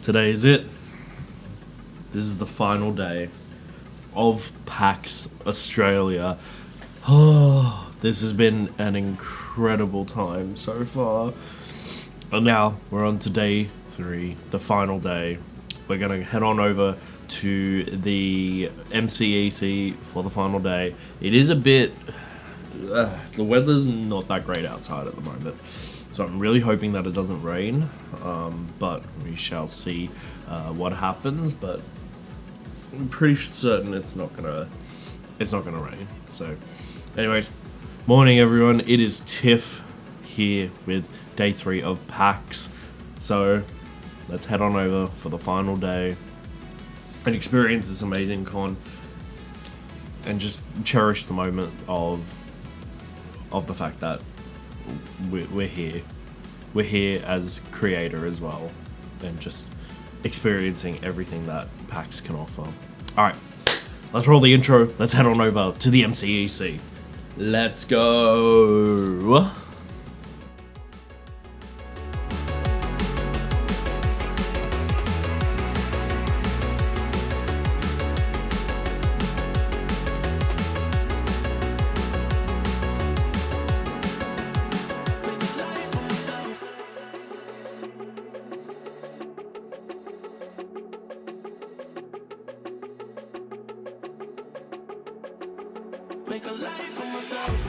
Today is it. This is the final day of PAX Australia. Oh, this has been an incredible time so far. And now we're on to day 3, the final day. We're gonna head on over to the MCEC for the final day. It is a bit, the weather's not that great outside at the moment. So I'm really hoping that it doesn't rain, but we shall see what happens. But I'm pretty certain it's not gonna rain. So, anyways, morning everyone. It is Tiff here with day 3 of PAX. So let's head on over for the final day and experience this amazing con, and just cherish the moment of the fact that we're here. We're here as creator as well, and just experiencing everything that PAX can offer. Alright, let's roll the intro. Let's head on over to the MCEC. Let's go. Make a life for myself.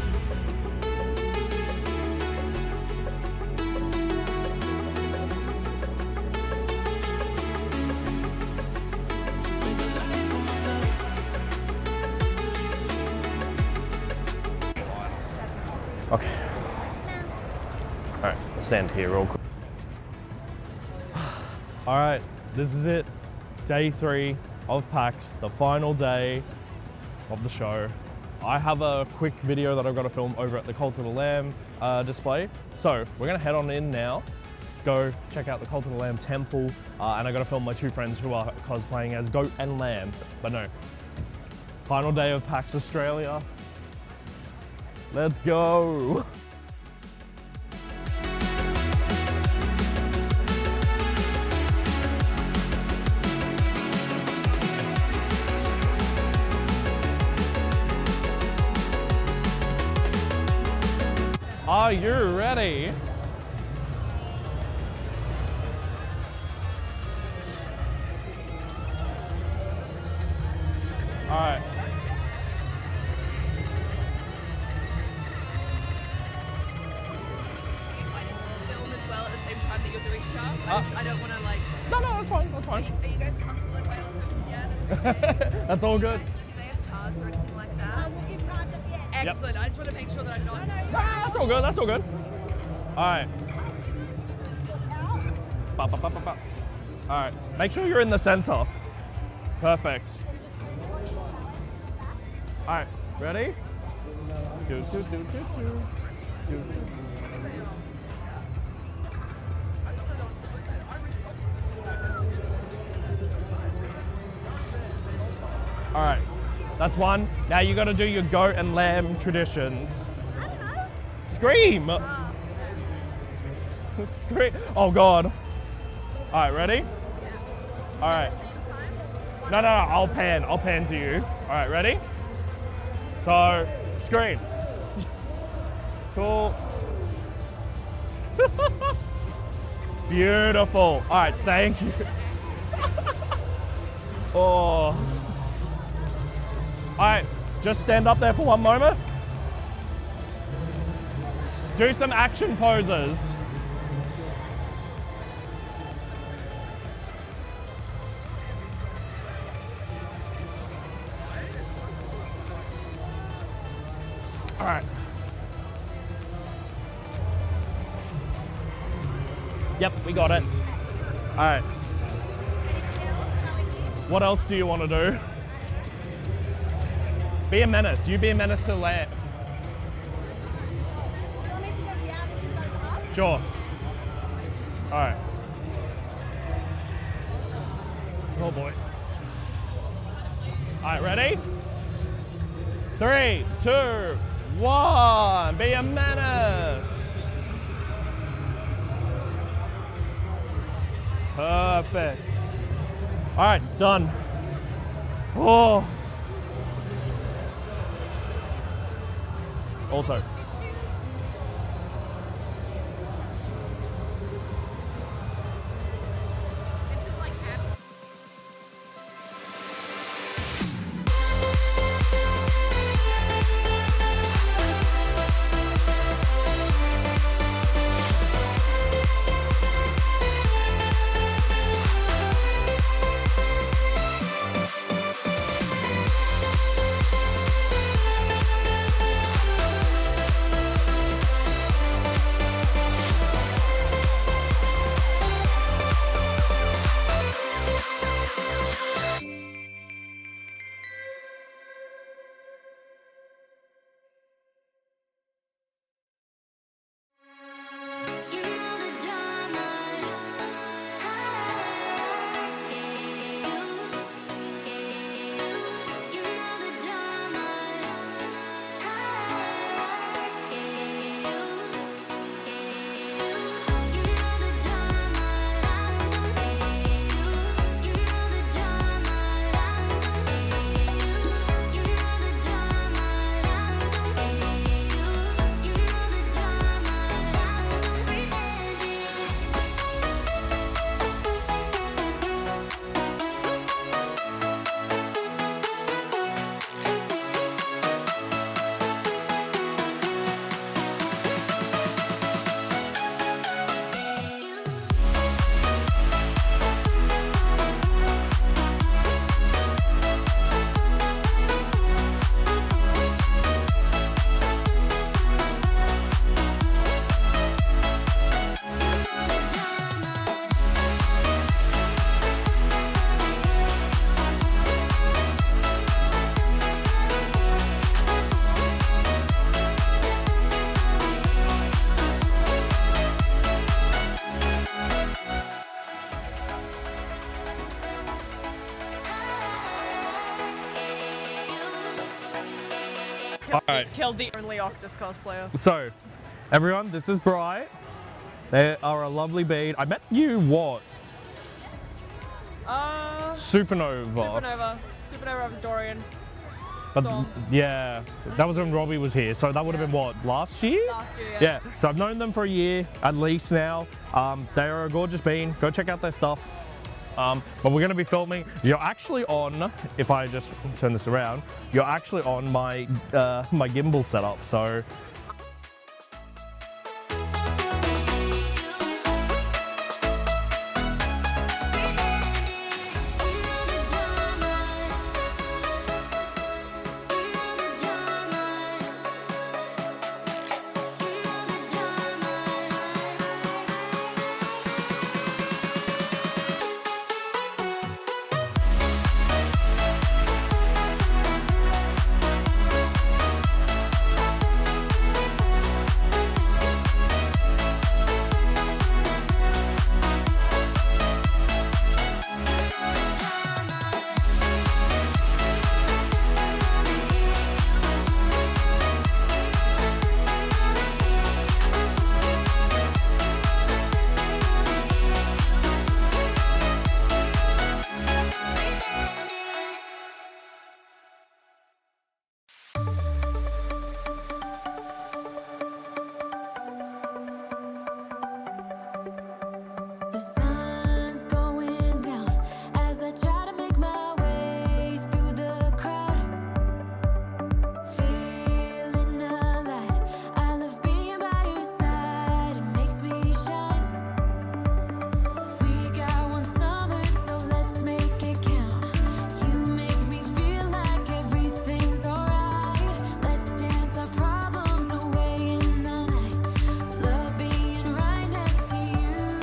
Make a life for myself. Okay. Alright, let's stand here real quick. Alright, this is it. Day 3 of PAX, the final day of the show. I have a quick video that I've got to film over at the Cult of the Lamb display. So we're gonna head on in now, go check out the Cult of the Lamb temple, and I gotta film my 2 friends who are cosplaying as Goat and Lamb. But no, final day of PAX Australia. Let's go. Are you ready? All right. I just film as well at the same time that you're doing stuff. I don't want to like. No, that's fine. That's fine. Are you guys comfortable if I also? Yeah, that's okay. That's all good. Do they have cards or anything like that? We'll give cards at the end. Excellent. I just want to make sure that I'm not. That's all good. That's all good. All right. All right. Make sure you're in the center. Perfect. All right. Ready? Do. All right. That's one. Now you got to do your goat and lamb traditions. Scream! Scream! Oh God! All right, ready? All right. No, I'll pan to you. All right, ready? So, scream. Cool. Beautiful. All right, thank you. Oh. All right, just stand up there for one moment. Do some action poses. All right. Yep, we got it. All right. What else do you want to do? Be a menace. You be a menace to the lamb. Sure. All right. Oh boy. All right, ready? 3, 2, 1. Be a menace. Perfect. All right, done. Oh. Also. This is like You know the drama. You know the drama. You know the drama. You know the drama. You know the drama. You know the drama. Alright. Killed the only Octus cosplayer. So, everyone, this is Bright. They are a lovely bead. I met you what? Supernova. Supernova of Dorian. But Storm. yeah, that was when Robbie was here. So that would have been what, last year? Last year, yeah. Yeah, so I've known them for a year at least now. They are a gorgeous bean. Go check out their stuff. But we're going to be filming. You're actually on, if I just turn this around, you're actually on my my gimbal setup. So The sun's going down as I try to make my way through the crowd. Feeling alive, I love being by your side. It makes me shine. We got one summer, so let's make it count. You make me feel like everything's alright. Let's dance our problems away in the night. Love being right next to you.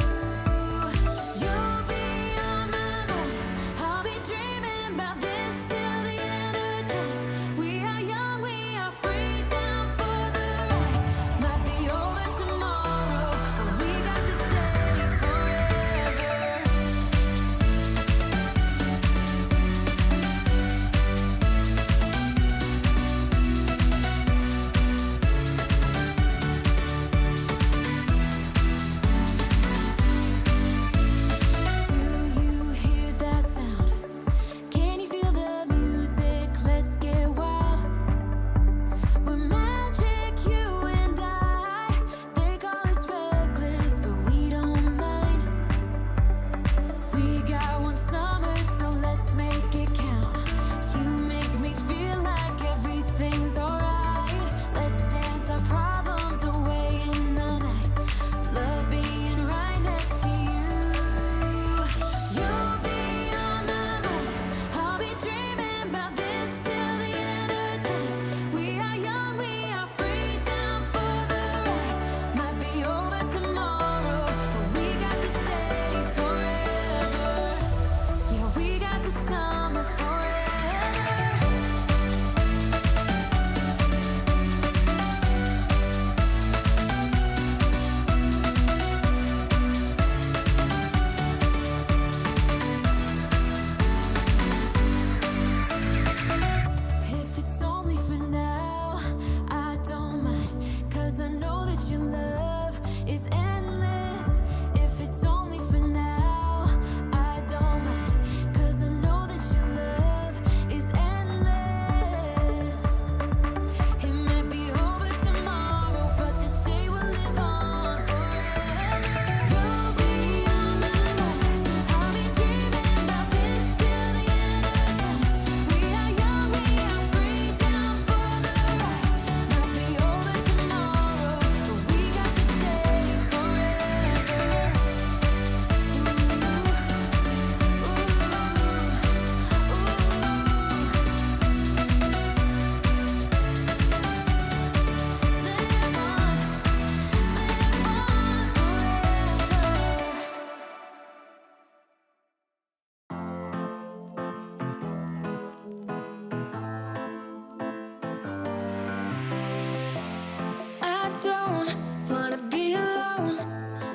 your love is endless. If it's only for now, I don't mind. 'Cause I know that your love is endless. It might be over tomorrow, but this day will live on forever. You'll be on my mind. I'll be dreaming about this till the end of time. We are young, we are free, down for the ride. Might be over tomorrow, but we got to stay forever. Live on forever. I don't wanna be alone.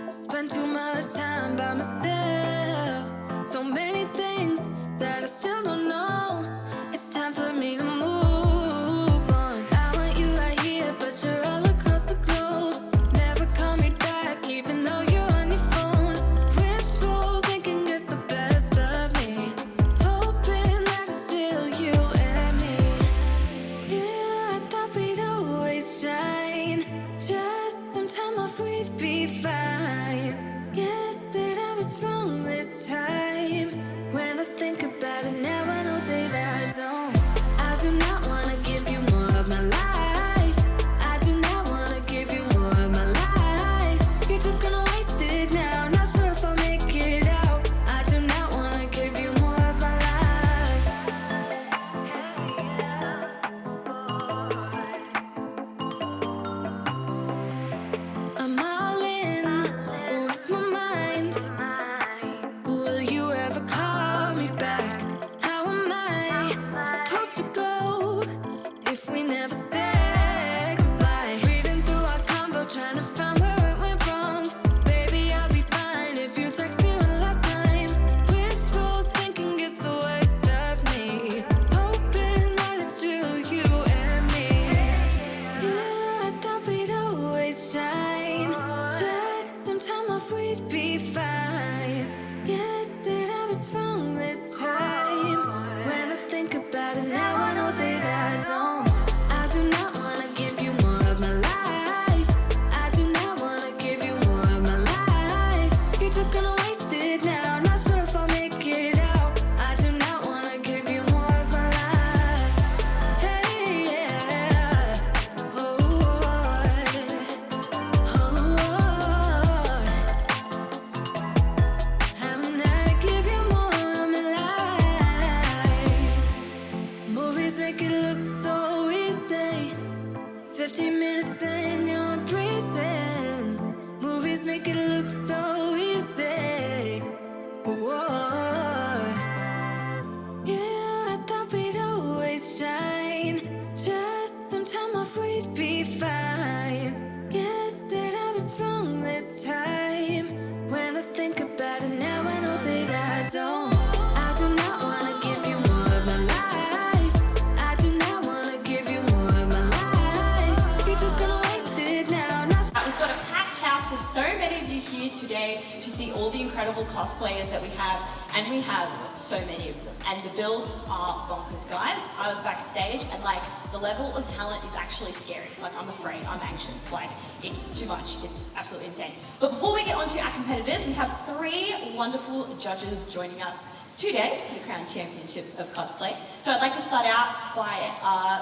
Spend too much time by myself. So many things that I still don't know. It's time for me to move on. I want you right here, but you're all across the globe. Never call me back, even though you're on your phone. Wishful thinking gets the best of me. Hoping that it's still you and me. Yeah, I thought we'd always shine. Just some time off, we'd be fine. Guess that I was wrong this time. When I think about it now, I know that I don't. I do not wanna give you more of my life. I do not wanna give you more of my life. You're just gonna waste it now. Not sure if I'll make it out. I do not wanna give you more of my life. I'm all in with my mind. Will you ever call me back? How am I supposed to go if we never say goodbye? Reading through our convo, trying to find where it went wrong. Baby, I'll be fine if you text me one last time. Wishful thinking gets the worst of me. Hoping that it's still you and me. Yeah, I thought we'd always shine. Just some time off, we'd be fine. Guess that I was wrong this time. When I think about it now, I know that I don't. I do not wanna give you more of my life. I do not wanna give you more of my life. You're just gonna waste it now. Not sure if I'll make it out. I do not wanna give you more of my life. Hey, yeah. Oh, I'm not give you more of my life. Movies make it look so easy. 15 minutes, then you're breezing. Movies make it look so easy. Whoa. Yeah, I thought we'd always shine. Just some time off, we'd be fine. Guess that I was wrong this time. When I think about it now, I know that I don't. I do not wanna give you more of my life. I do not wanna give you more of my life. You're just gonna waste it now. Not We've got a packed house. There's so many of you here today to see all the incredible cosplayers that we have, and we have so many of them. And the builds are bonkers, guys. I was backstage, and like the level of talent is actually scary. Like I'm afraid, I'm anxious. Like it's too much. It's absolutely insane. But before we get on to our competitors, we have 3 wonderful judges joining us today for the Crown Championships of Cosplay. So I'd like to start out by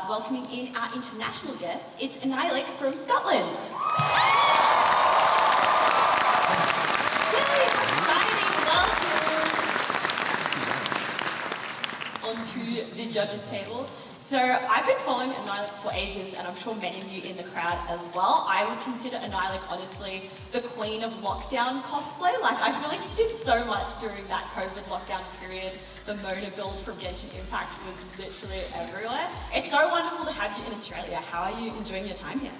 welcoming in our international guest. It's Anilik from Scotland. Yay, exciting, welcome onto the judges table. So I've been following Anilik for ages, and I'm sure many of you in the crowd as well. I would consider Anilik honestly the queen of lockdown cosplay. Like I feel like you did so much during that COVID lockdown period. The Mona build from Genshin Impact was literally everywhere. It's so wonderful to have you in Australia. How are you enjoying your time here?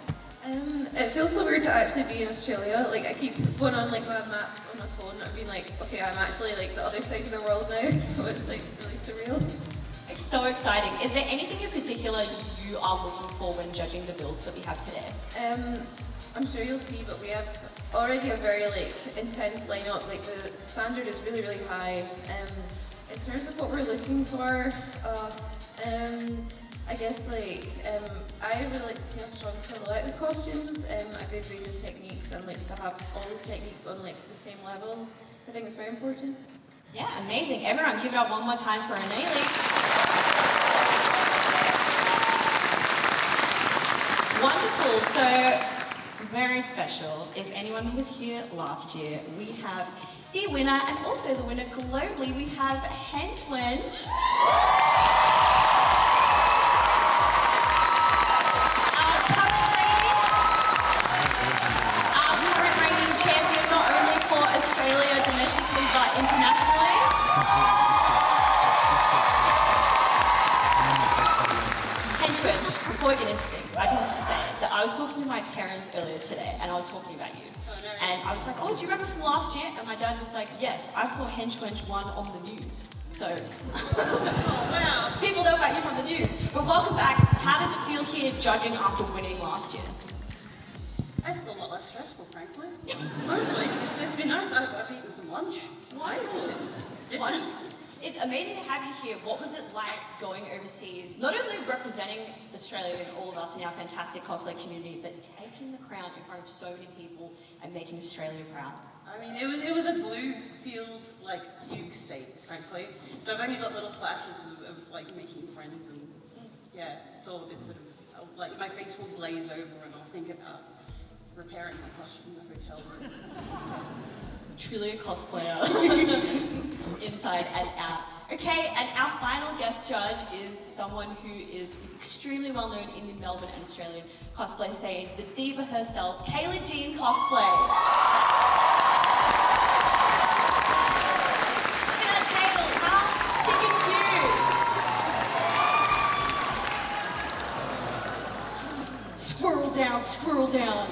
It feels so weird to actually be in Australia. Like I keep going on like my maps on my phone and being like, okay, I'm actually like the other side of the world now. So it's like really surreal. It's so exciting. Is there anything in particular you are looking for when judging the builds that we have today? I'm sure you'll see, but we have already a very like intense lineup. Like the standard is really, really high. In terms of what we're looking for, I guess I really like to see a strong silhouette with costumes, a good range of techniques, and like to have all the techniques on like the same level. I think it's very important. Yeah, amazing. Everyone give it up one more time for Anelie. Wonderful. So, very special. If anyone was here last year, we have the winner and also the winner globally. We have Henchwench. Our current reigning champion, not only for Australia domestically but internationally. Henchwench, before we get into things, I just want to say that I was talking to my parents earlier today and I was talking about you. And I was like, oh, do you remember from last year? And my dad was like, yes, I saw Henchwench 1 on the news. So, wow. People know about you from the news. But welcome back. How does it feel here judging after winning last year? It's a lot less stressful, frankly. Honestly, it's been nice. I've eaten some lunch. Why? It's amazing to have you here. What was it like going overseas, not only representing Australia and all of us in our fantastic cosplay community, but taking the crown in front of so many people and making Australia proud? I mean, it was a blue field, like, fugue state, frankly. So I've only got little flashes of like, making friends and, yeah, it's all a bit sort of, like, my face will glaze over and I'll think about repairing my costume in the hotel room. Truly a cosplayer, inside and out. Okay, and our final guest judge is someone who is extremely well known in the Melbourne and Australian cosplay scene, the diva herself, Kayla Jean Cosplay. Look at that table, how sticking cute. Squirrel down, squirrel down.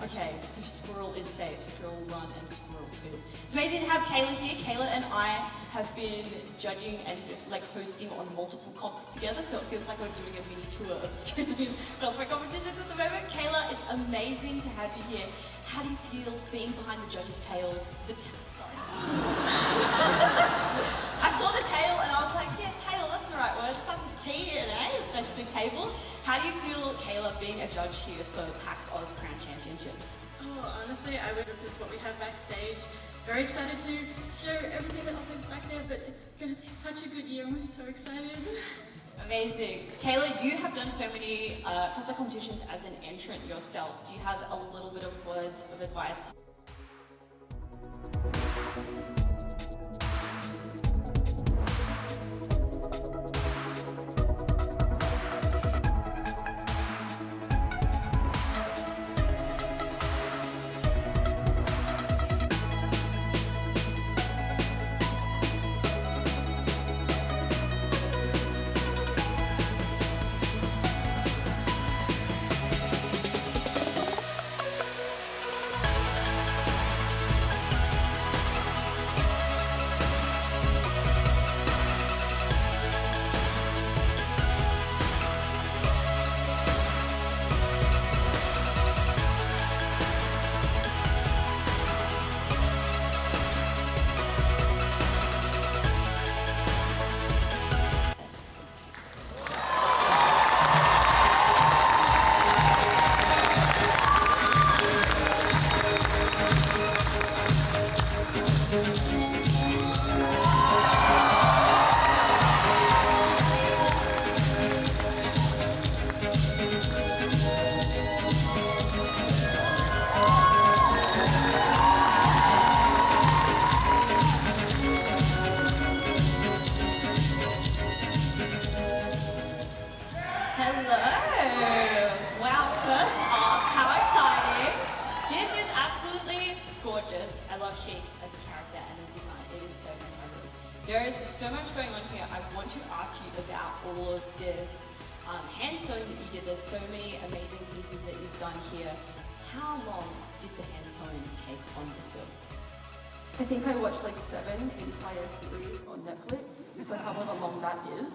Okay, so the squirrel is safe. Squirrel run and squirrel poo. It's amazing to have Kayla here. Kayla and I have been judging and like hosting on multiple comps together, so it feels like we're doing a mini tour of Australian cosplay competitions at the moment. Kayla, it's amazing to have you here. How do you feel being behind the judge's tail? Sorry. I saw the tail and I was like, yeah, tail, that's the right word. It starts with T in it, it's basically table. How do you feel, Kayla, being a judge here for Pax Aus Crown Championships? Oh, honestly, I wish this is what we have backstage. Very excited to show everything that offers back there, but it's going to be such a good year. I'm so excited. Amazing. Kayla, you have done so many cosplay competitions as an entrant yourself. Do you have a little bit of words of advice? There's so much going on here. I want to ask you about all of this hand sewing that you did. There's so many amazing pieces that you've done here. How long did the hand sewing take on this build? I think I watched like 7 entire series on Netflix, so however long that is.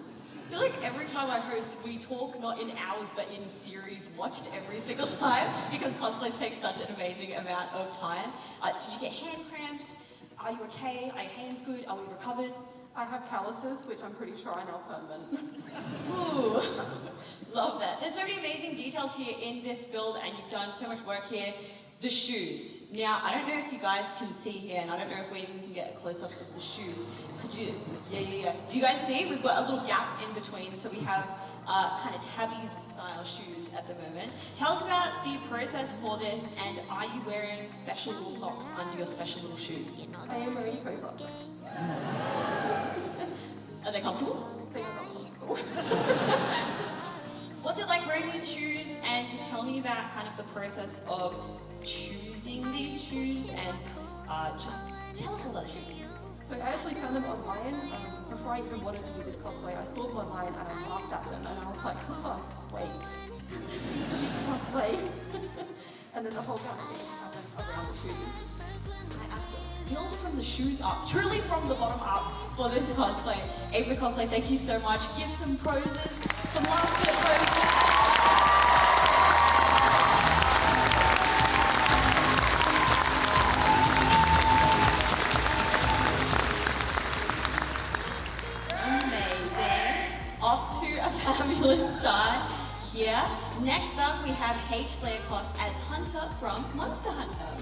feel like every time I host, we talk not in hours but in series watched every single time because cosplays take such an amazing amount of time. Did you get hand cramps? Are you okay? Are your hands good? Are we recovered? I have calluses, which I'm pretty sure are now permanent. Ooh, love that. There's so many amazing details here in this build and you've done so much work here. The shoes. Now, I don't know if you guys can see here, and I don't know if we even can get a close-up of the shoes. Could you, yeah. Do you guys see? We've got a little gap in between, so we have kind of tabbies style shoes at the moment. Tell us about the process for this, and are you wearing special little socks under your special little shoes? I am wearing toe socks. Are they comfortable? They are not comfortable. What's it like wearing these shoes, and tell me about kind of the process of choosing these shoes, and just tell us all about the shoes. So I actually found them online. Before I even wanted to do this cosplay, I saw them online and I laughed at them and I was like, oh, wait, sheep cosplay. And then the whole kind of thing happened around the shoes. I absolutely feel from the shoes up, truly from the bottom up for this cosplay. Ava Cosplay, thank you so much. Give some poses, some last minute poses. Fabulous start here. Next up, we have H. Slayer Cos as Hunter from Monster Hunter.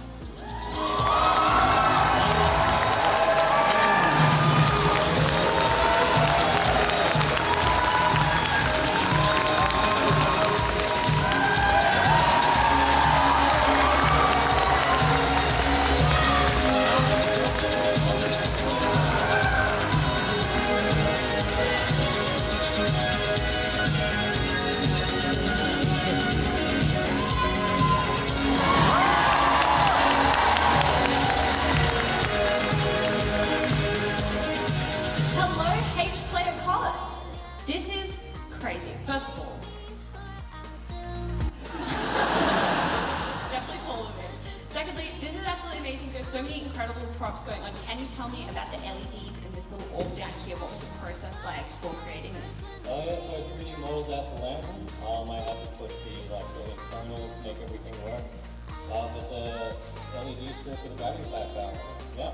So many incredible props going on. Can you tell me about the LEDs in this little orb down here? What was the process like for creating this? Oh yeah, so I 3D modeled out the lantern. I had to put the internals, make everything work. With the LED strip with the battery pack out. Yeah.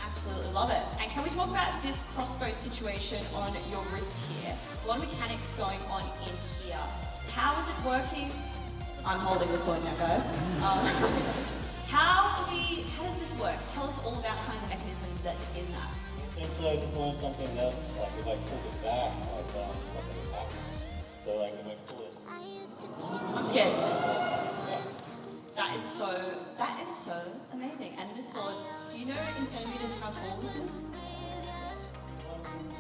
Absolutely love it. And can we talk about this crossbow situation on your wrist here? There's a lot of mechanics going on in here. How is it working? I'm holding the sword now, guys. How does this work? Tell us all about kind of the mechanisms that's in that. Essentially, I just wanted something that, like, if I pull it back, like, something would happen. So, like, if I pull it... I'm scared. That is so amazing. And this sword, do you know in centimeters how tall this is?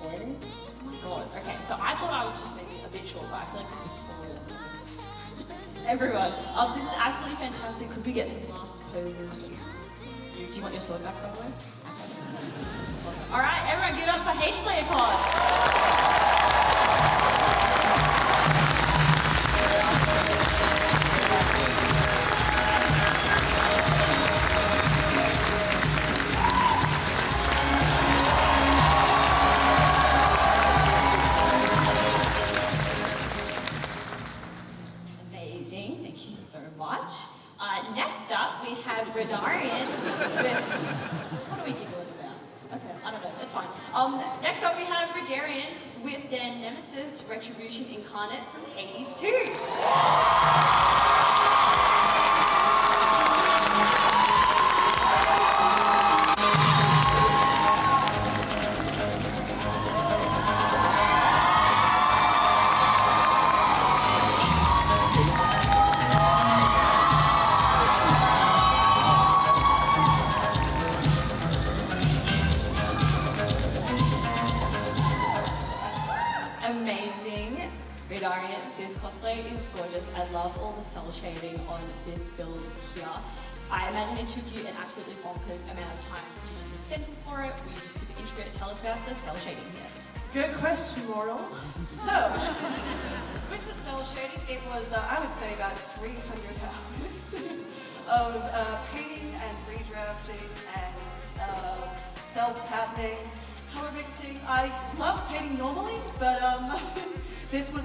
120? Oh my god. Okay, so I thought I was just maybe a bit short, but I feel like this is taller than this. Everyone, this is absolutely fantastic. Could we get some last poses? Do you want your sword back, by the way? Alright, everyone give it up for H. Slayer Cos. Amazing, thank you so much. Next up, we have Redariant with... What are we giggling about? Okay, I don't know, that's fine. Next up, we have Redariant with their Nemesis Retribution Incarnate from Hades 2. Amazing. Redariant, this cosplay is gorgeous. I love all the cell shading on this build here. I imagine it took you an absolutely bonkers amount of time to do the stencil for it. Were you just super intricate? Tell us about the cell shading here. Good question, Laurel. So, with the cell shading, it was, I would say, about 300 hours of painting and redrafting and self-patterning, color mixing. I love painting normally, but this was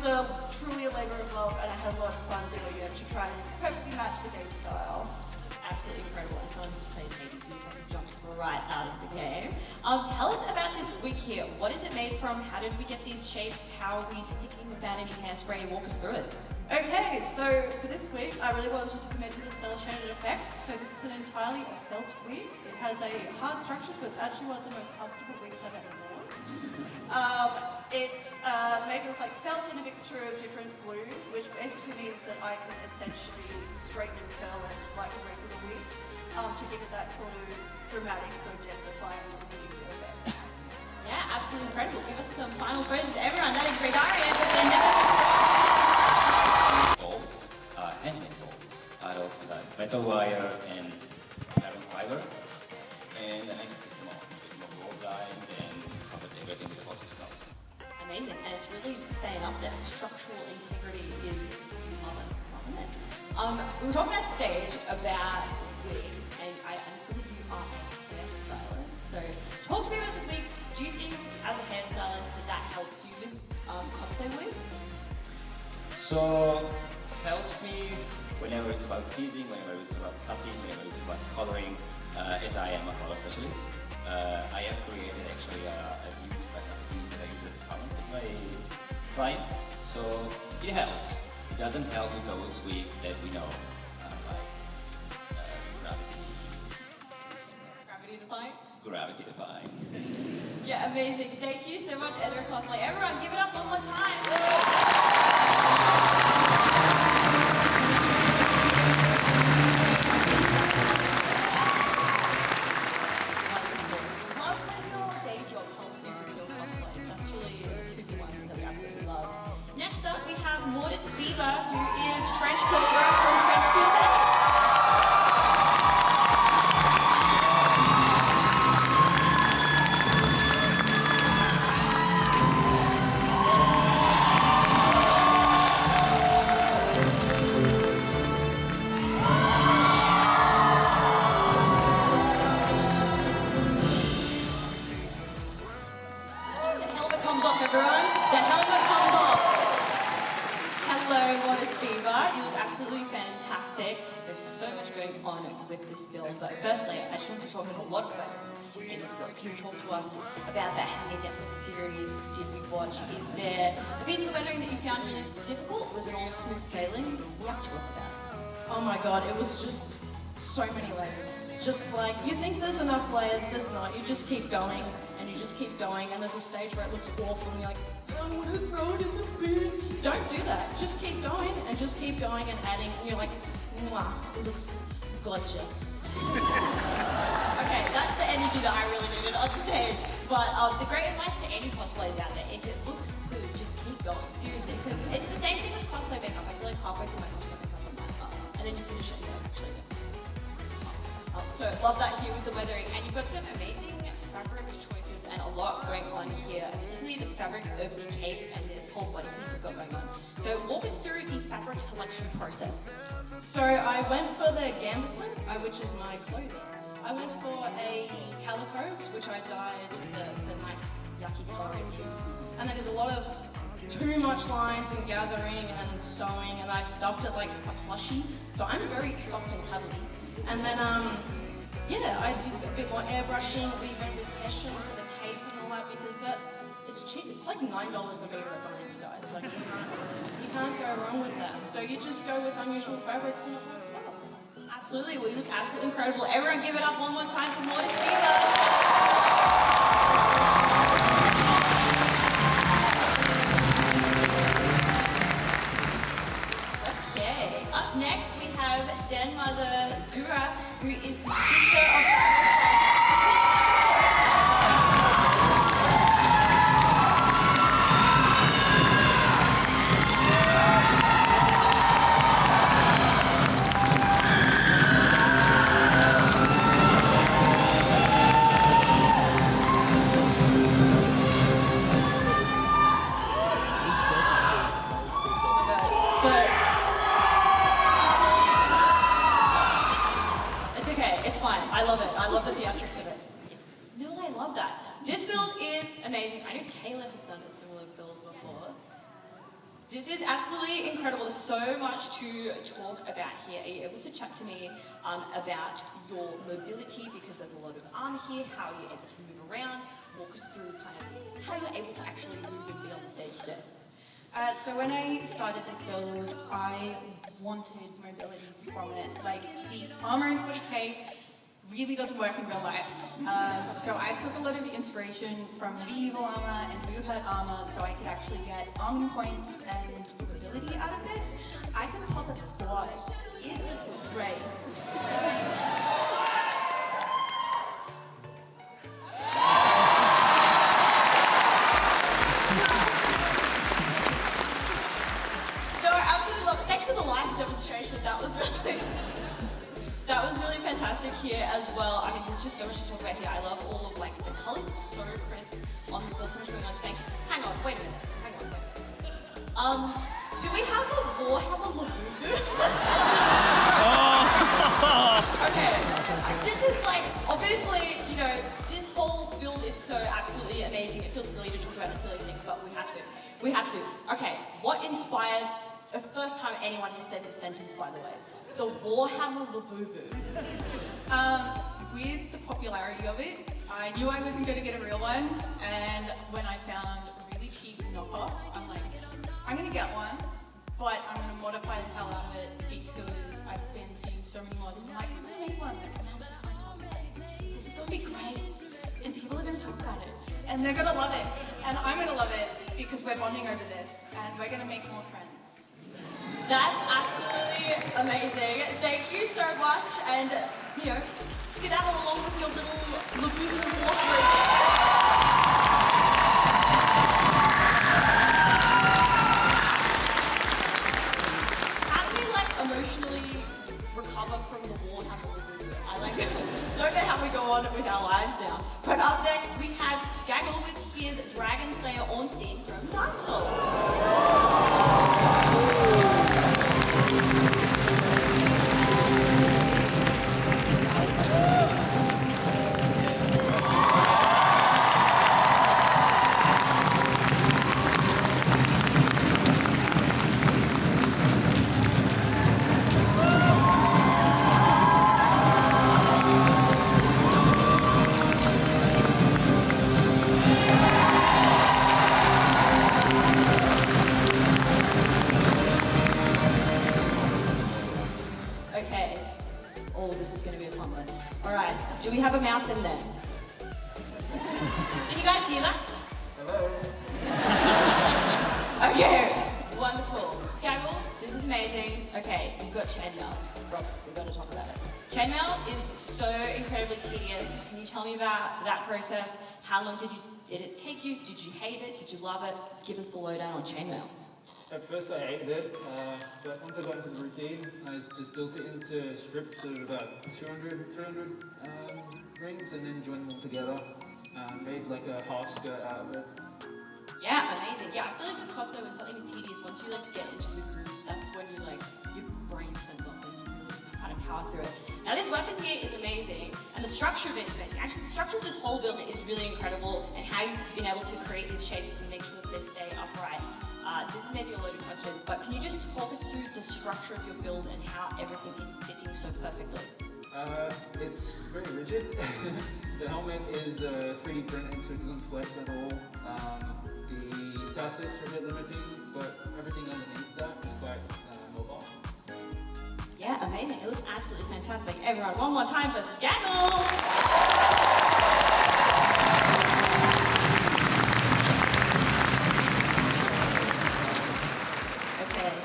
truly a labor of love, and I had a lot of fun doing it to try and perfectly match the game style. Absolutely incredible. As someone who plays Hades, you probably jumped right out of the game. Tell us about this wig here. What is it made from? How did we get these shapes? How are we sticking without any hairspray? Walk us through it. Okay, so for this wig, I really wanted to commit to the cell shaded effect. So this is an entirely felt wig. It has a hard structure, so it's actually one of the most comfortable wigs I've ever worn. It's made with like felt and a mixture of different blues, which basically means that I can essentially straighten and curl it like a regular wig to give it that sort of dramatic, sort of gentrifying effect. Yeah, absolutely incredible. Give us some final phrases. Everyone, that is great Aria, but then never Balls, handmade balls, out of metal wire and carbon fiber. And I stick them on with more roll line and covered everything with a hot stuff. amazing, and it's really staying up there. Structural integrity is loving it. We were talking at stage about wigs, and I understand that you are a hairstylist. So talk to me about this wig. Do you think, as a hairstylist, that helps you with cosplay wigs? So helps me whenever it's about teasing, whenever it's about cutting, whenever it's about coloring, as I am a color specialist. I have created actually a huge pattern that I use as talent with my clients, so it helps. It doesn't help with those wigs that we know, like gravity defying. Yeah, amazing. Thank you so much, Edgar Cosplay. Everyone, give it up one more time. Love when your day job helps you with your cosplays. That's really two for one that we absolutely love. Next up, we have Mortis Fever, who is Trench Pilgrim from Trench Crusade. With this build, but firstly, I just want to talk, there's a lot of it in this build. Can you talk to us about that? How many Netflix series did you watch? Is there a piece of the rendering that you found really difficult? Was it all smooth sailing? What to us about? Oh my god, it was just so many layers. Just like, you think there's enough layers, there's not. You just keep going, and you just keep going, and there's a stage where it looks awful, and you're like, I want to throw it in the bin. Don't do that. Just keep going, and just keep going and adding, and you're like, mwah, it looks gorgeous. Okay, that's the energy that I really needed on stage. But the great advice to any cosplayers out there, if it looks good, just keep going. Seriously, because it's the same thing with cosplay makeup. I feel like halfway through my cosplay makeup, I'm like, and then you finish it and you're like, actually, no. So love that here with the weathering. And you've got some amazing fabric choices and a lot going on here, particularly the fabric of the cape and this whole body piece you've got going on. So walk us through the fabric selection process. So I went for the gambeson, which is my clothing. I went for a calico, which I dyed the nice yucky color it is. And I did a lot of too much lines and gathering and sewing, and I stuffed it like a plushie. So I'm very soft and cuddly. And then, yeah, I did a bit more airbrushing. We went with Hessian for the cape and all that because it's cheap. It's like $9 a meter at Barnes, guys. Like you can't go wrong with that. So you just go with unusual fabrics and it works well. Absolutely, well, you look absolutely incredible. Everyone give it up one more time for Mortis Fever. Okay, up next we have Den Mother Dura, who is the sister of... I love it. I love the theatrics of it. No, I love that. This build is amazing. I know Kayla has done a similar build before. This is absolutely incredible. There's so much to talk about here. Are you able to chat to me about your mobility? Because there's a lot of armor here. How are you able to move around? Walk us through kind of how you're able to actually move and be on the stage today. So when I started this build, I wanted mobility from it. Like, the armor in 40k really doesn't work in real life. So I took a lot of inspiration from medieval armor and blue hurt armor so I could actually get arming points and mobility out of this. I can hop a squad. It's great. Demonstration. That was really fantastic here as well. I mean, there's just so much to talk about here. I love all of like the colors are so crisp on this build. So much going on. Hang on, wait a minute. Do we have a Warhammer Labubu? Okay. This is like obviously, you know, this whole build is so absolutely amazing. It feels silly to talk about the silly things, but we have to. We have to. Okay, what inspired? The first time anyone has said this sentence, by the way. The Warhammer Labubu. With the popularity of it, I knew I wasn't going to get a real one, and when I found really cheap knockoffs, I'm like, I'm going to get one, but I'm going to modify the hell out of it because I've been seeing so many mods, and I'm like, I'm going to make one. And I'm just like, oh, this is going to be great, and people are going to talk about it, and they're going to love it, and I'm going to love it because we're bonding over this, and we're going to make more friends. That's absolutely amazing. Thank you so much, and you know, skedaddle along with your little Labubu water. How do we like emotionally recover from the Warhammer Labubu? I like don't know how we go on with our lives now. But up next we have Skaggle with his Dragon Slayer Ornstein from Dark Souls. Do we have a mouth in there? Can you guys hear that? Hello. Okay, wonderful. Skaggle, this is amazing. Okay, you've got chainmail. Rob, we've got to talk about it. Chainmail is so incredibly tedious. Can you tell me about that process? How long did it take you? Did you hate it? Did you love it? Give us the lowdown on chainmail. At first I hated it, but once I got into the routine, I just built it into strips of about 200 rings and then joined them all together. Made like a half skirt out of it. Yeah, amazing. Yeah, I feel like with cosplay, when something is tedious, once you like get into the groove, that's when you like, your brain turns off and you really kind of power through it. Now this weapon here is amazing, and the structure of it is amazing. Actually, the structure of this whole build is really incredible, and how you've been able to create these shapes and make sure that they stay upright. This is maybe a loaded question, but can you just talk us through the structure of your build and how everything is sitting so perfectly? It's very rigid. The helmet is 3D printed, so it doesn't flex at all. The tassets are a bit limiting, but everything underneath that is quite mobile. Yeah, amazing. It looks absolutely fantastic. Everyone, one more time for Skaggle!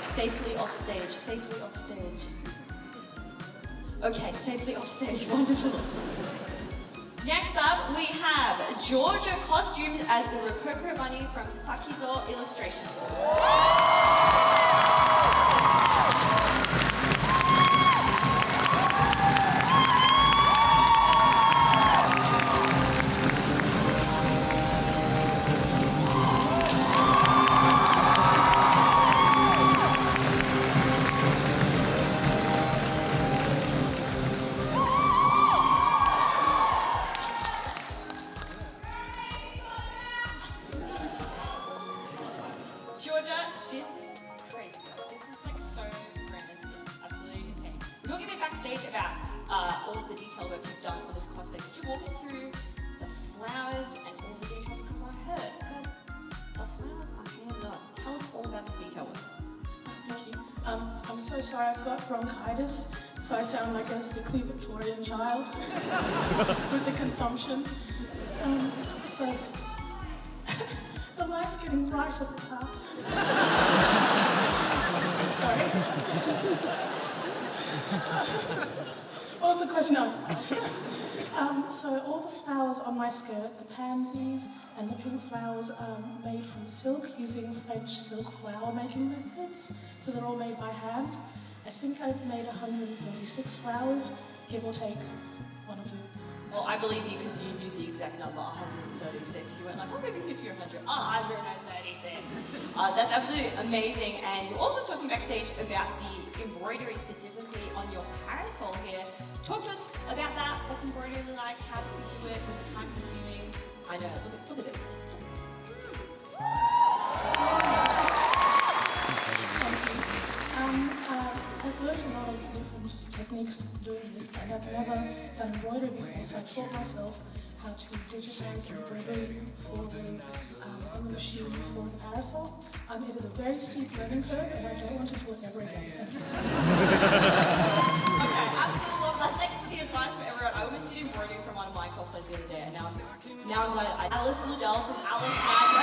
Safely off stage, safely off stage. Okay, safely off stage, wonderful. Next up, we have Georgia Costumes as the Rococo Bunny from Sakizo Illustration. about all of the detail work you've done on this cosplay. Could you walk us through the flowers and all the details? Because I heard the flowers are hand-done. Tell us all about this detail work. Thank you. I'm so sorry, I've got bronchitis, so I sound like a sickly Victorian child with the consumption. So the light's getting bright at the top. Sorry. What was the question? No. So all the flowers on my skirt, the pansies and the pink flowers, are made from silk using French silk flower making methods. So they're all made by hand. I think I've made 136 flowers, give or take one or two. Well, I believe you because you knew the exact number, 136. You weren't like, oh, maybe 50 or 100. 136. That's absolutely amazing. And you're also talking backstage about the embroidery specifically on your parasol here. Talk to us about that. What's embroidery like? How did you do it? Was it time consuming? I know. Look at this. I've learned a lot of different techniques doing this, and I've never done embroidery before, so I taught myself how to digitize embroidery on the machine for the parasol. It is a very steep learning curve, and I don't want to do it ever again. Thank you. Okay, absolutely love that. Thanks for the advice for everyone. I almost did embroidery from one of my cosplays the other day, and now I'm glad. Alice Liddell from Alice Magic.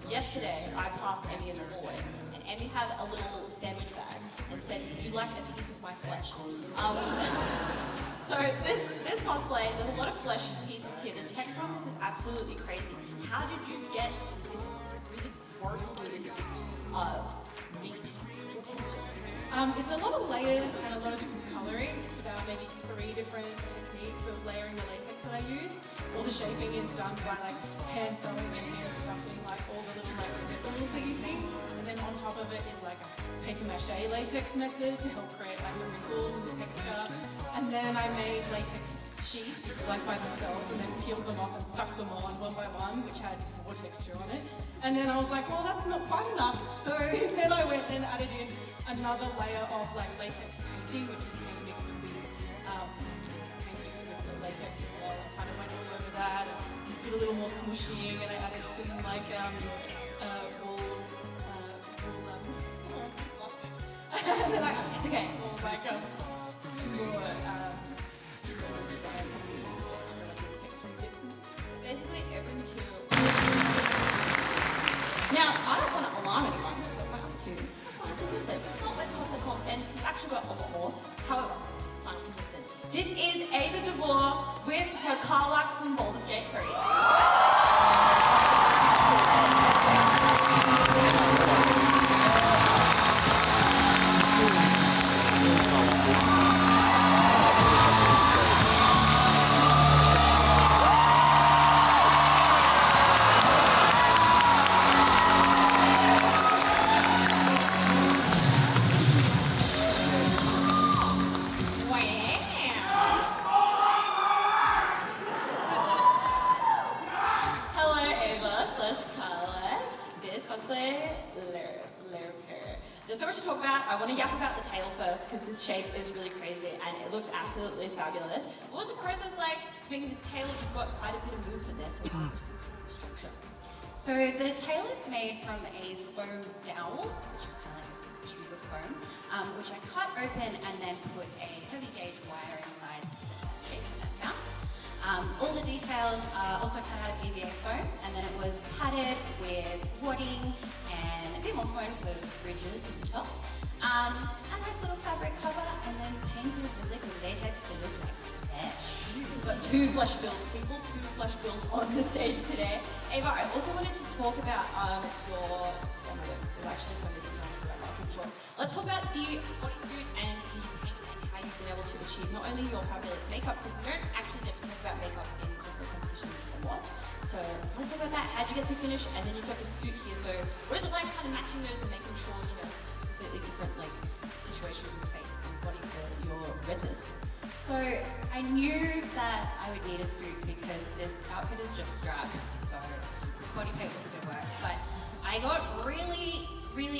Yesterday, I passed Emmy in the hallway, and Emmy had a little sandwich bag and said, would you like a piece of my flesh? So this cosplay, there's a lot of flesh pieces here. The texture on this is absolutely crazy. How did you get this really gross realistic meat? It's a lot of layers and a lot of different colouring. It's about maybe 3 different techniques of layering the latex that I use. All the shaping is done by like hand sewing and hand stuffing, like all the little like nipples that you see. And then on top of it is like a paper mache latex method to help create like the wrinkles and the texture. And then I made latex sheets like by themselves and then peeled them off and stuck them on one by one, which had more texture on it. And then I was like, well, that's not quite enough. So then I went and added in another layer of like latex painting, which is paint mixed with the latex as well. I kind of went all over that and did a little more smooshing, and I added some like wool, and then it's okay. Or like more basically every material. Now, I don't want to alarm anyone, but I have to. Not let cosplay ends. We've actually got a lot more. However, listen. This is Ava DeVore with her Carlac from Baldur's Gate 3. There's so much to talk about. I want to yap about the tail first because this shape is really crazy and it looks absolutely fabulous. What was the process like making this tail? You've got quite a bit of movement there, so what's the structure? So the tail is made from a foam dowel, which is kind of like a tube of foam, which I cut open and then put a heavy gauge wire inside the shape that I found. All the details are also cut out of EVA foam, and then it was padded with wadding and a bit more foam for those ridges at the top. A nice little fabric cover, and then painted with the liquid latex to look like flesh. We've got 2 flesh builds, people, 2 flesh builds on the stage today. Ava, I also wanted to talk about your, oh my god, there's actually so many designs that I'm not sure. Let's talk about the bodysuit and the paint and how only your fabulous makeup, because we don't actually get to talk about makeup in cosplay competitions a lot. So let's talk about that. How'd you get the finish? And then you've got the suit here. So what is it like kind of matching those and making sure, you know, completely different like situations with face and body for your redness? So I knew that I would need a suit because this outfit is just straps, so body paint wasn't gonna work. But I got really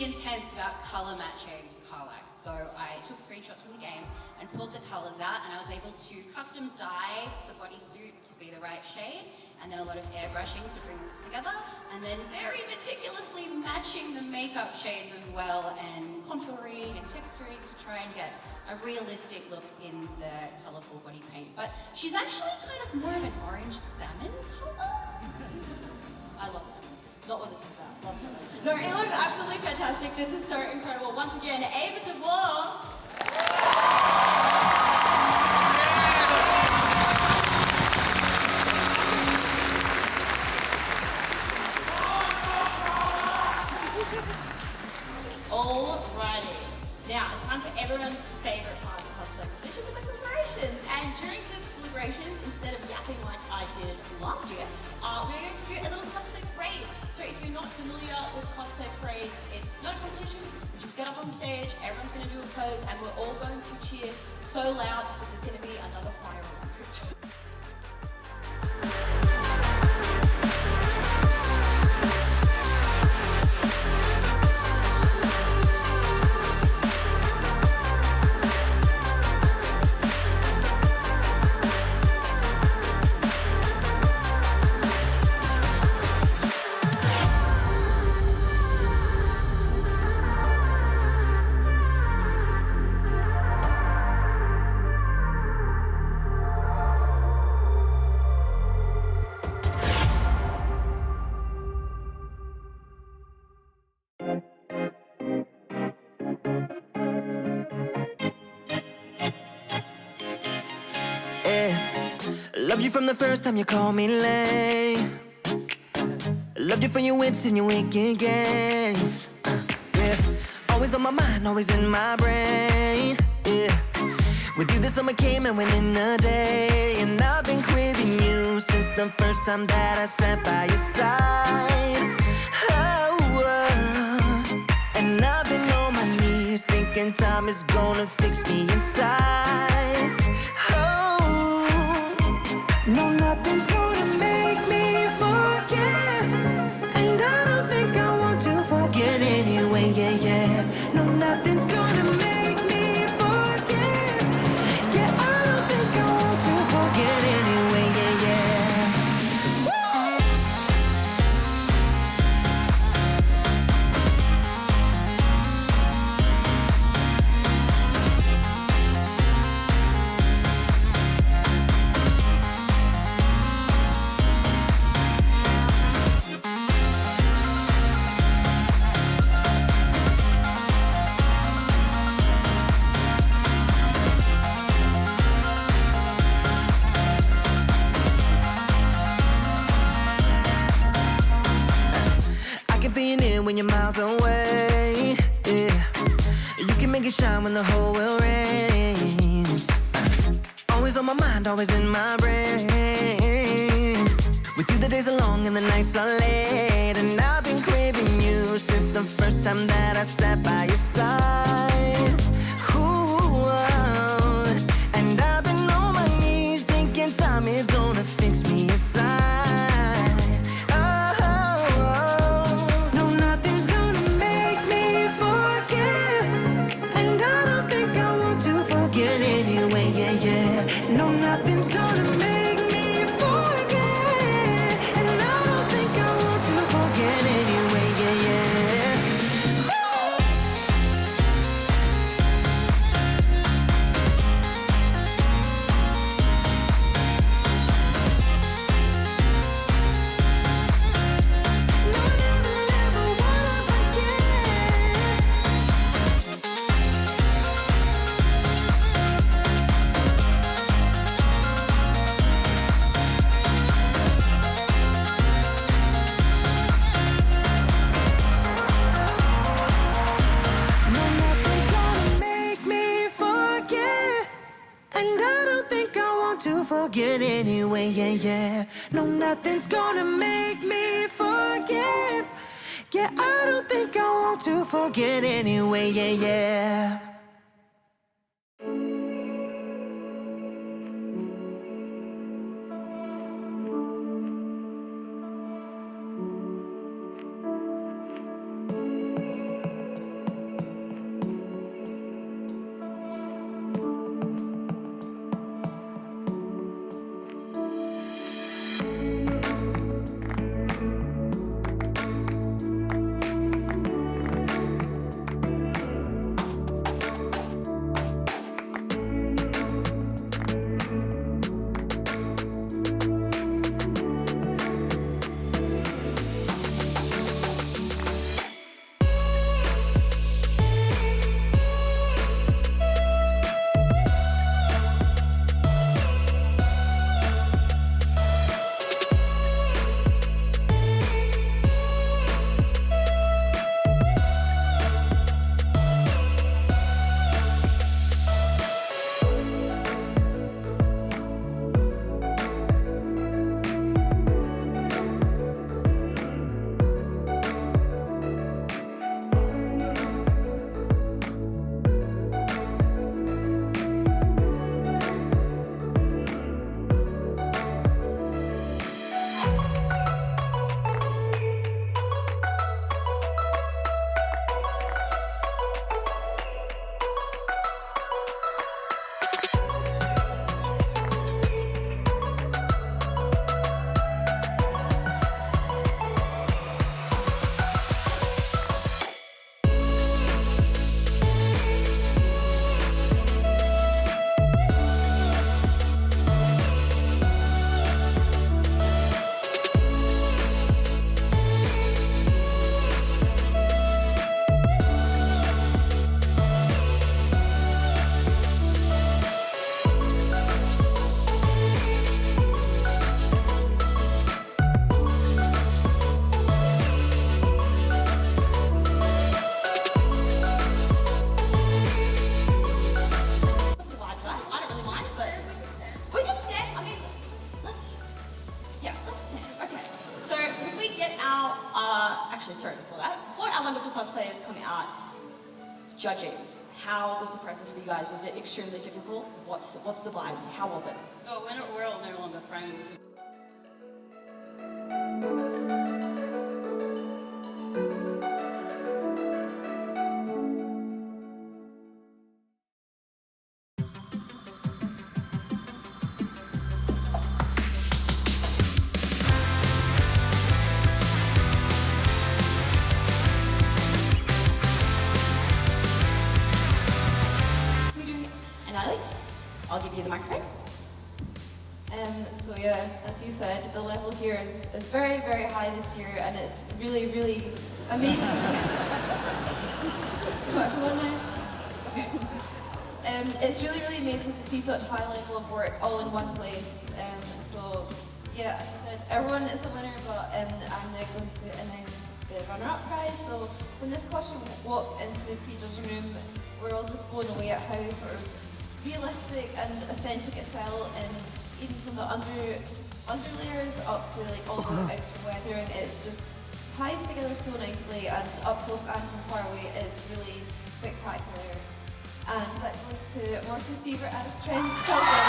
intense about color matching Carlax. So I took screenshots from the game and pulled the colors out, and I was able to custom dye the bodysuit to be the right shade, and then a lot of airbrushing to bring it together, and then very meticulously matching the makeup shades as well, and contouring and texturing to try and get a realistic look in the colourful body paint. But she's actually kind of more of an orange salmon colour. I love salmon. Not what this is about. Love salmon. No, it looks absolutely fantastic. This is so incredible. Once again, Ava DeVore. Alrighty. Now, it's time for everyone's favourite part of the cosplay competition, the deliberations. And during this deliberations, instead of yapping like I did last year, we're going to do a little cosplay parade. So if you're not familiar with cosplay parades, it's not a competition. You just get up on stage, everyone's going to do a pose, and we're all going to cheer so loud that there's going to be another fire alarm trip. Loved you from the first time you called me lame. Loved you for your wits and your wicked games. Yeah, always on my mind, always in my brain. Yeah, with you the summer came and went in a day, and I've been craving you since the first time that I sat by your side. And I've been on my knees thinking time is gonna fix me inside. No, nothing's gonna make me forget, and I don't think I want to forget anyway, yeah. No, nothing's gonna make me forget, yeah, I don't think I want to forget anyway, yeah. When you're miles away, yeah, you can make it shine when the whole world rains. Always on my mind, always in my brain. With you the days are long and the nights are late, and I've been craving you since the first time that I sat by your side. Ooh, and I've been on my knees thinking time is gonna fix me inside. No, nothing's gonna make me forget, and I don't think I want to forget anyway, yeah. forget anyway, yeah, yeah. No, nothing's gonna make me forget. Yeah, I don't think I want to forget anyway, yeah, yeah. cosplayers coming out judging. How was the process for you guys? Was it extremely difficult? What's the vibes? How was it? Oh, we're all no longer friends. I'll give you the microphone. So yeah, as you said, the level here is very, very high this year, and it's really, really amazing. It's really, really amazing to see such high level of work all in one place. So yeah, as I said, everyone is a winner, but I'm now going to announce the runner-up prize. So when this costume walked into the pre-judging room, we're all just blown away at how sort of realistic and authentic it felt, and even from the underlayers up to like all the outer weathering, it's just ties together so nicely, and up close and from far away it's really spectacular. And that goes to Morty's favourite Alice Trench children.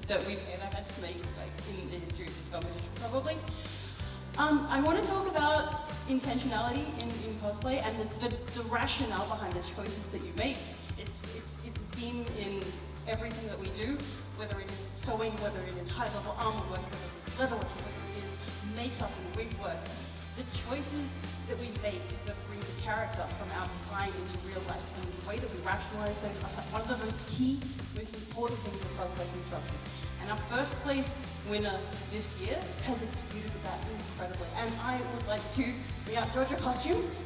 That we've ever had to make, like, in the history of this competition, probably. I want to talk about intentionality in cosplay and the rationale behind the choices that you make. It's a theme in everything that we do, whether it is sewing, whether it is high-level armor work, whether it is leather work, whether it is makeup and wig work. The choices that we make that bring the character from our design into real life, and the way that we rationalize those are one of the most key, most important things in cosplay construction. And our first place winner this year has executed that incredibly. And I would like to bring out Georgia Costumes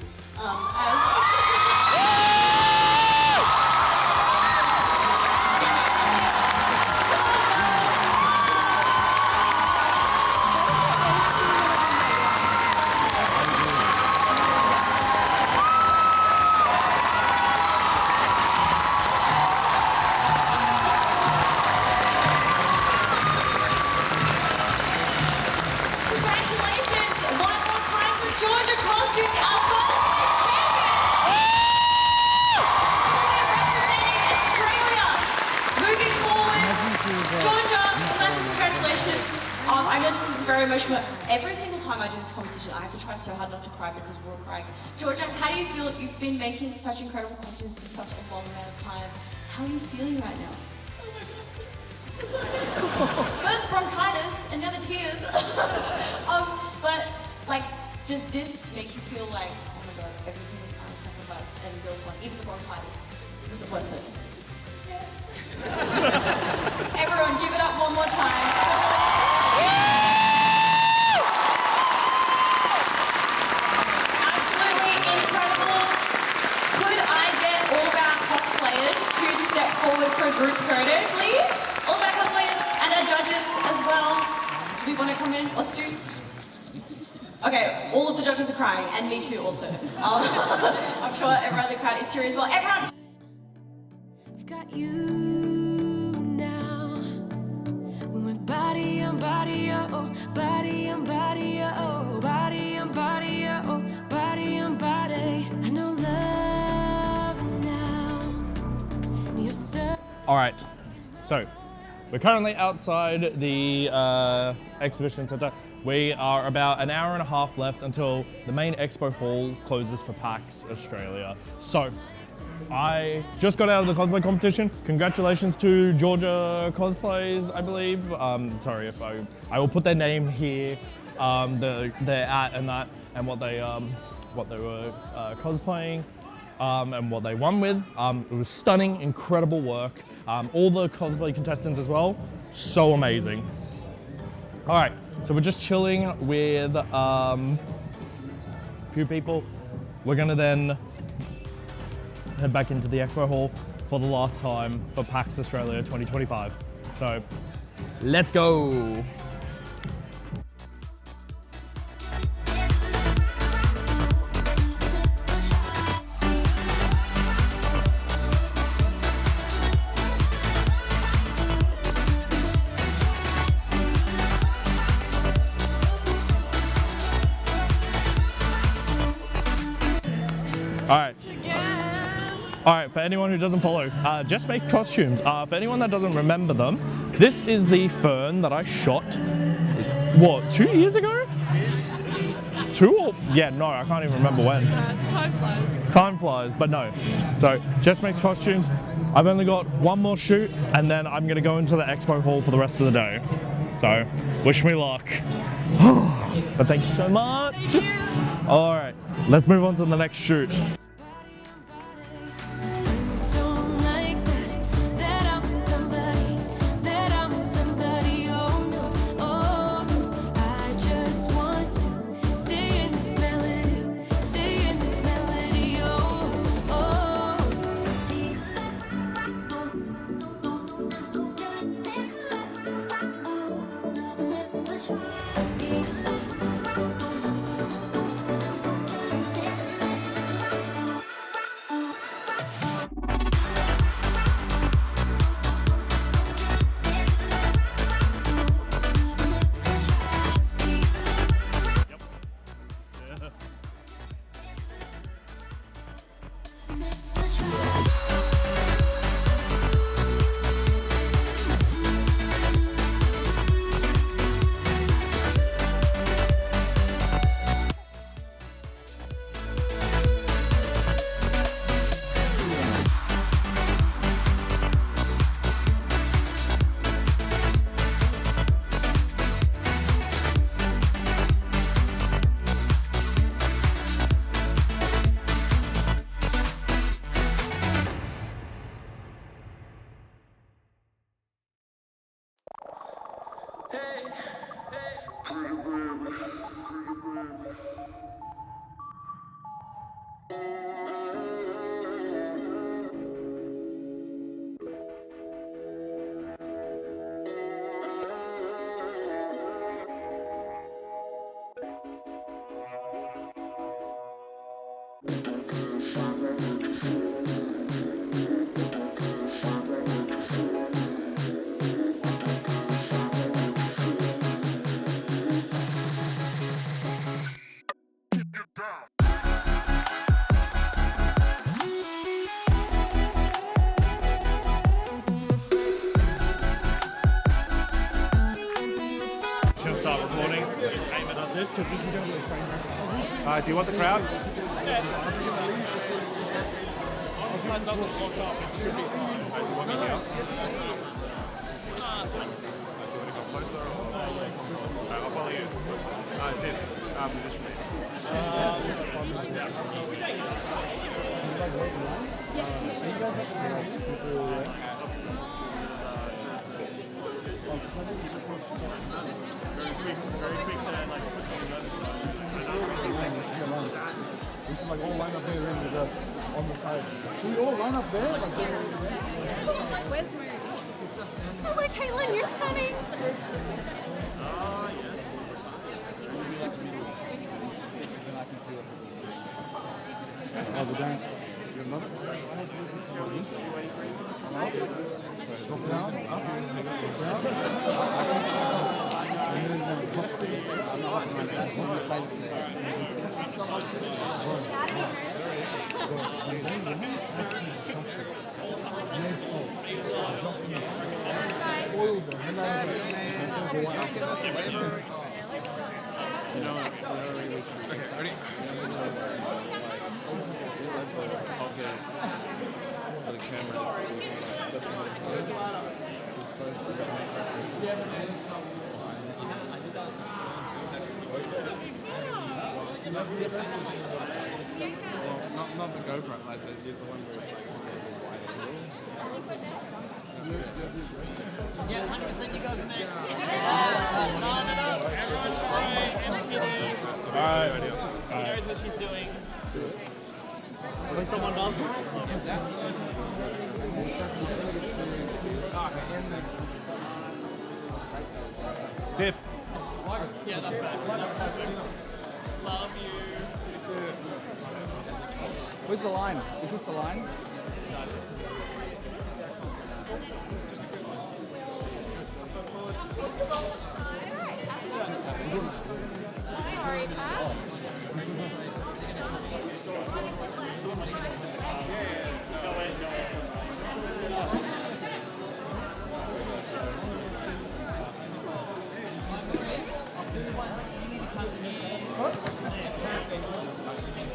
every single time I do this competition, I have to try so hard not to cry because we're all crying. Georgia, how do you feel? You've been making such incredible costumes for such a long amount of time. How are you feeling right now? First bronchitis and now the tears. But like, does this make you feel like, oh my god, everything I sacrificed and built on, even the bronchitis, was it worth it? Yes. Everyone, give it up one more time. Forward for a group photo, please. All of our cosplayers and our judges as well. Do we want to come in? Let's do. Okay, all of the judges are crying, and me too also. I'm sure everyone in the crowd is too as well. Everyone! I've got you now. When body on body, oh, body on body, oh, body on body, oh, body on body. I know love now. And you're stuck. All right, so we're currently outside the exhibition center. We are about an hour and a half left until the main expo hall closes for PAX Australia. So I just got out of the cosplay competition. Congratulations to Georgia Cosplays, I believe. Sorry if I will put their name here, their at and that, and what they were cosplaying. And what they won with. It was stunning, incredible work. All the cosplay contestants as well, so amazing. All right, so we're just chilling with a few people. We're gonna then head back into the expo hall for the last time for PAX Australia 2025. So let's go. All right, for anyone who doesn't follow, Jess makes costumes. For anyone that doesn't remember them, this is the fern that I shot, what, 2 years ago? Yeah, no, I can't even remember when. Time flies. Time flies, but no. So, Jess makes costumes. I've only got one more shoot, and then I'm gonna go into the expo hall for the rest of the day. So, wish me luck. But thank you so much. Thank you. All right, let's move on to the next shoot. Should start recording. Aim it at this because this is going to be a train wreck. Do you want the crowd? Yeah. That doesn't lock up. It should be fine. Do you want me here? Do you want to go closer? I'll follow you. Tim, position me. Very quick to like push on the other side. We should like all line up there in the, on the side. Should we all line up there? Like, Where's Moon? Hello, Caitlin, you're stunning. Oh, the dance. You love it? So this. Drop down, up, drop down. And then on the side Not the GoPro, like there's the one where it's like Yeah, 100% you guys are next. Alright. He knows what she's doing. When someone does. Tip. Yeah, that's bad. Love you. Where's the line? Is this the line? Sorry, Pat.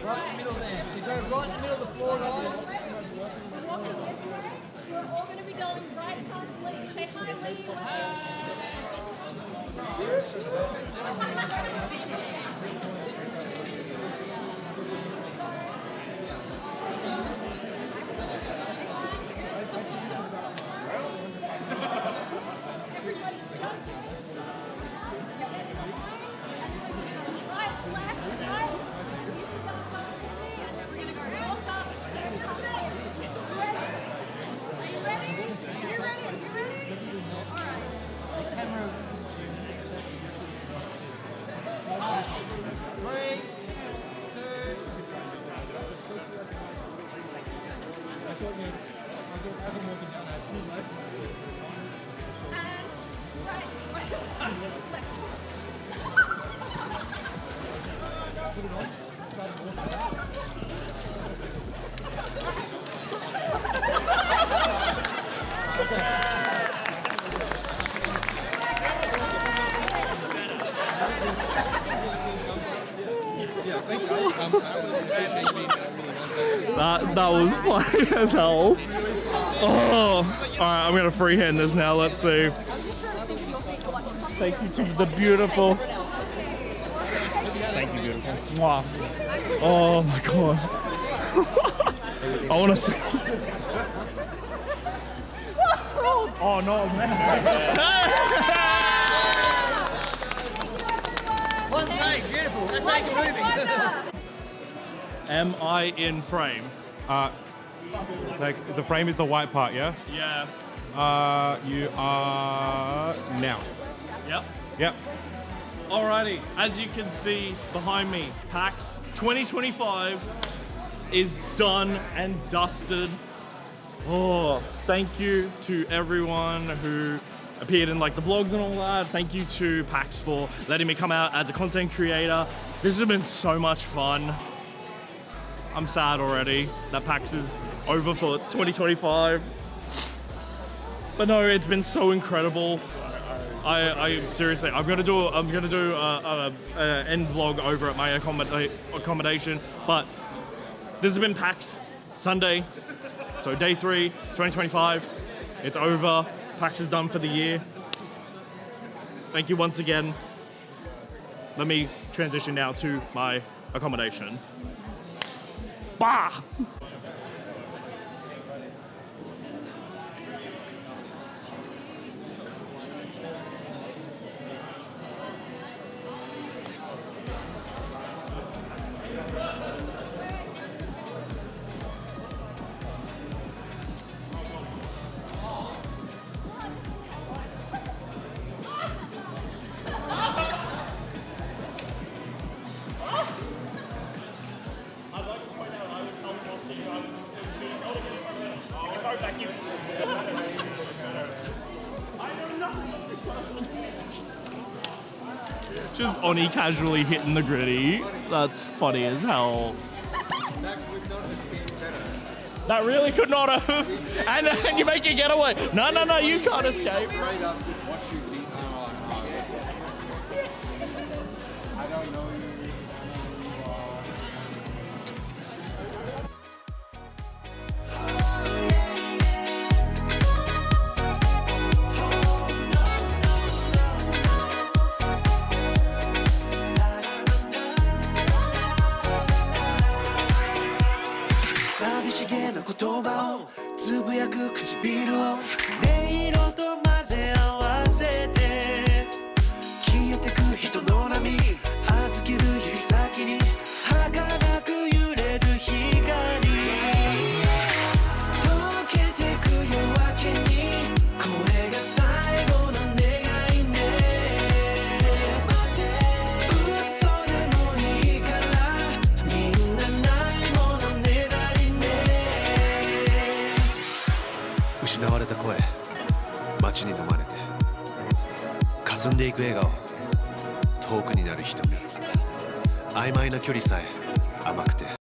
Right in the middle there. So go right in the middle of the floor, guys. So walking this way, we're all going to be going right past Lee. Say hi, Lee. Yeah, thanks guys. That was funny as hell. Oh, alright, I'm gonna freehand this now. Let's see. Thank you to the beautiful. Thank you, beautiful. Mwah. Oh my god. I wanna see. Oh no, man. One take, beautiful. Let's make it moving. Am I in frame? Like the frame is the white part, yeah? Yeah. You are now. Yep. Yep. Alrighty, as you can see behind me, PAX 2025 is done and dusted. Oh, thank you to everyone who appeared in like the vlogs and all that. Thank you to PAX for letting me come out as a content creator. This has been so much fun. I'm sad already that PAX is over for 2025. But no, it's been so incredible. I seriously, I'm gonna do an end vlog over at my accommodation. But this has been PAX Sunday, so day 3, 2025. It's over. PAX is done for the year. Thank you once again. Let me transition now to my accommodation. Bah! Just Oni casually hitting the gritty. That's funny as hell. That really could not have. And you make a getaway. No, you can't escape. Straight up, just watch you beat. I don't know you.霞んでいく笑顔、遠くになる瞳、曖昧な距離さえ甘くて